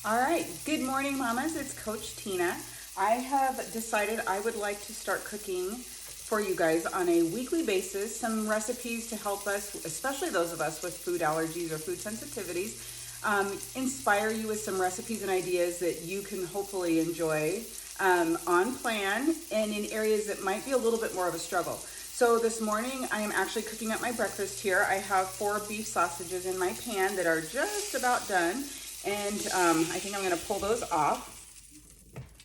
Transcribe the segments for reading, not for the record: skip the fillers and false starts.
All right, good morning, mamas. It's Coach Tina. I have decided I would like to start cooking for you guys on a weekly basis, some recipes to help us, especially those of us with food allergies or food sensitivities, inspire you with some recipes and ideas that you can hopefully enjoy on plan and in areas that might be a little bit more of a struggle. So this morning I am actually cooking up my breakfast here. I have 4 beef sausages in my pan that are just about done. And I think I'm going to pull those off,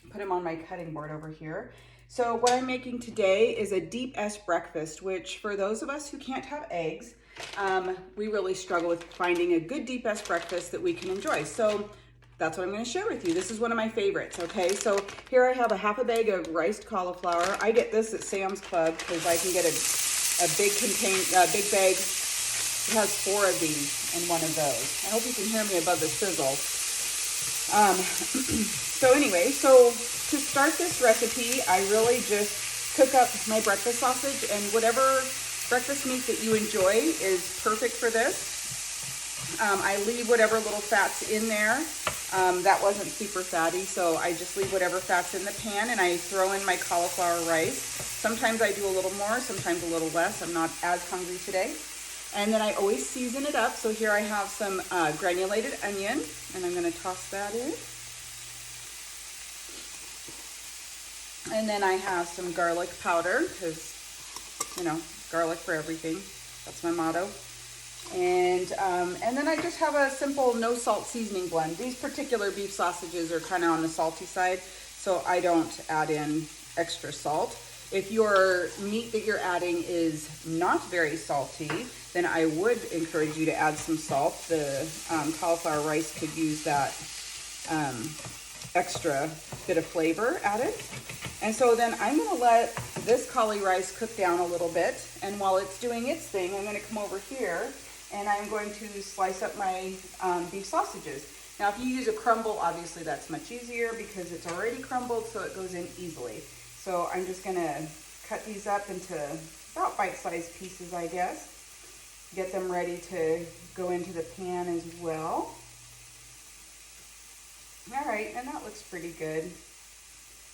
put them on my cutting board over here. So what I'm making today is a deep S breakfast, which for those of us who can't have eggs, we really struggle with finding a good deep S breakfast that we can enjoy. So that's what I'm going to share with you. This is one of my favorites, okay? So here I have a half a bag of riced cauliflower. I get this at Sam's Club because I can get a big bag. It has 4 of these in one of those. I hope you can hear me above the sizzle. So anyway, so to start this recipe, I really just cook up my breakfast sausage, and whatever breakfast meat that you enjoy is perfect for this. I leave whatever little fat's in there. That wasn't super fatty, so I just leave whatever fat's in the pan, and I throw in my cauliflower rice. Sometimes I do a little more, sometimes a little less. I'm not as hungry today. And then I always season it up. So here I have some granulated onion, and I'm going to toss that in. And then I have some garlic powder, because, you know, garlic for everything. That's my motto. And then I just have a simple no salt seasoning blend. These particular beef sausages are kind of on the salty side, so I don't add in extra salt. If your meat that you're adding is not very salty, then I would encourage you to add some salt. The cauliflower rice could use that extra bit of flavor added. And so then I'm going to let this cauli rice cook down a little bit. And while it's doing its thing, I'm going to come over here and I'm going to slice up my beef sausages. Now, if you use a crumble, obviously that's much easier because it's already crumbled, so it goes in easily. So I'm just going to cut these up into about bite-sized pieces, I guess. Get them ready to go into the pan as well. All right, and that looks pretty good.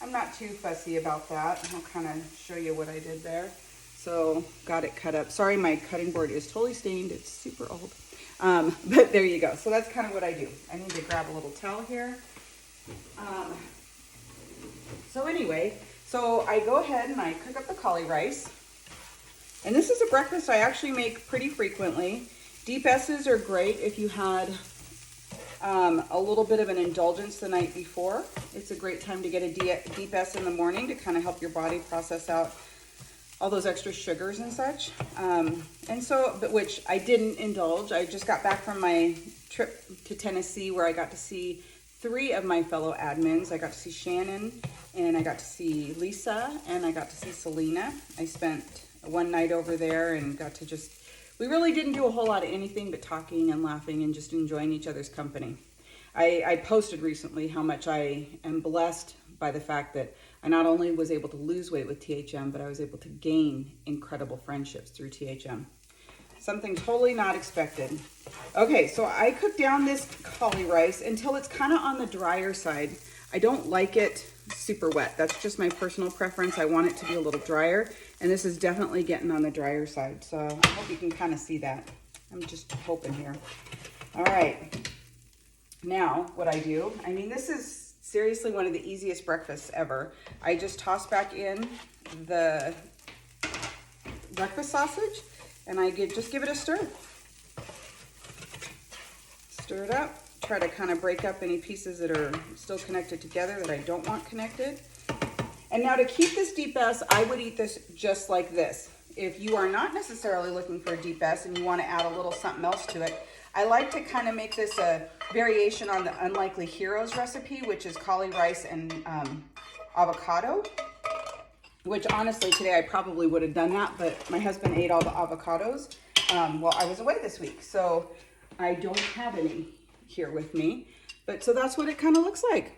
I'm not too fussy about that. I'll kind of show you what I did there. So got it cut up. Sorry, my cutting board is totally stained. It's super old. But there you go. So that's kind of what I do. I need to grab a little towel here. So anyway, so I go ahead and I cook up the cauli rice. And this is a breakfast I actually make pretty frequently. Deep S's are great if you had a little bit of an indulgence the night before. It's a great time to get a deep S in the morning to kind of help your body process out all those extra sugars and such. And so, but which I didn't indulge. I just got back from my trip to Tennessee where I got to see 3 of my fellow admins. I got to see Shannon, and I got to see Lisa, and I got to see Selena. I spent one night over there and got to just, we really didn't do a whole lot of anything but talking and laughing and just enjoying each other's company. I posted recently how much I am blessed by the fact that I not only was able to lose weight with THM, but I was able to gain incredible friendships through THM. Something totally not expected. Okay, so I cook down this cauli rice until it's kind of on the drier side. I don't like it super wet. That's just my personal preference. I want it to be a little drier, and this is definitely getting on the drier side. So I hope you can kind of see that. I'm just hoping here. All right. Now what I do, I mean, this is seriously one of the easiest breakfasts ever. I just toss back in the breakfast sausage, and I just give it a stir. Stir it up. Try to kind of break up any pieces that are still connected together that I don't want connected. And now to keep this deep S, I would eat this just like this. If you are not necessarily looking for a deep S and you want to add a little something else to it, I like to kind of make this a variation on the Unlikely Heroes recipe, which is cauli rice and avocado, which honestly today I probably would have done that, but my husband ate all the avocados while I was away this week. So I don't have any here with me, but so that's what it kind of looks like.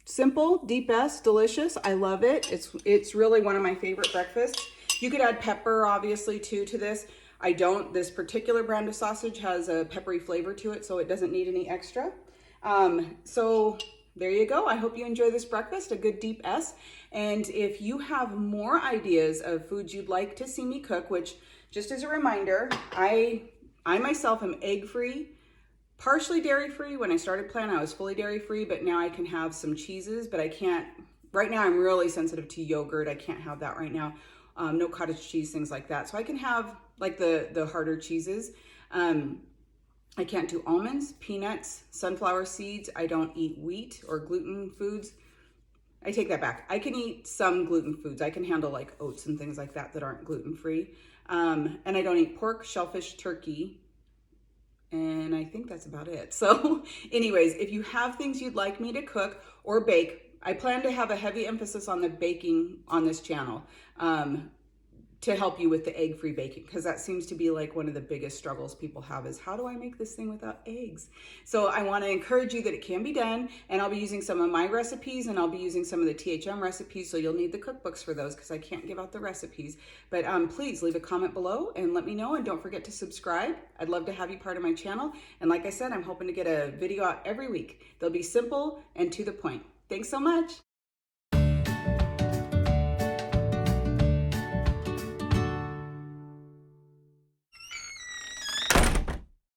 Simple, deep S, delicious. I love it. It's really one of my favorite breakfasts. You could add pepper obviously too to this. I don't. This particular brand of sausage has a peppery flavor to it, so it doesn't need any extra. So there you go. I hope you enjoy this breakfast, a good deep S. And if you have more ideas of foods you'd like to see me cook, which just as a reminder, I myself am egg-free, partially dairy-free. When I started Plan, I was fully dairy-free, but now I can have some cheeses, but I can't, right now I'm really sensitive to yogurt. I can't have that right now. No cottage cheese, things like that. So I can have like the harder cheeses. I can't do almonds, peanuts, sunflower seeds. I don't eat wheat or gluten foods. I take that back. I can eat some gluten foods. I can handle like oats and things like that aren't gluten-free. And I don't eat pork, shellfish, turkey. And I think that's about it. So anyways, if you have things you'd like me to cook or bake, I plan to have a heavy emphasis on the baking on this channel. To help you with the egg-free baking, because that seems to be like one of the biggest struggles people have is how do I make this thing without eggs? So I want to encourage you that it can be done, and I'll be using some of my recipes, and I'll be using some of the THM recipes, so you'll need the cookbooks for those because I can't give out the recipes. But please leave a comment below and let me know, and don't forget to subscribe. I'd love to have you part of my channel, and like I said, I'm hoping to get a video out every week. They'll be simple and to the point. Thanks so much.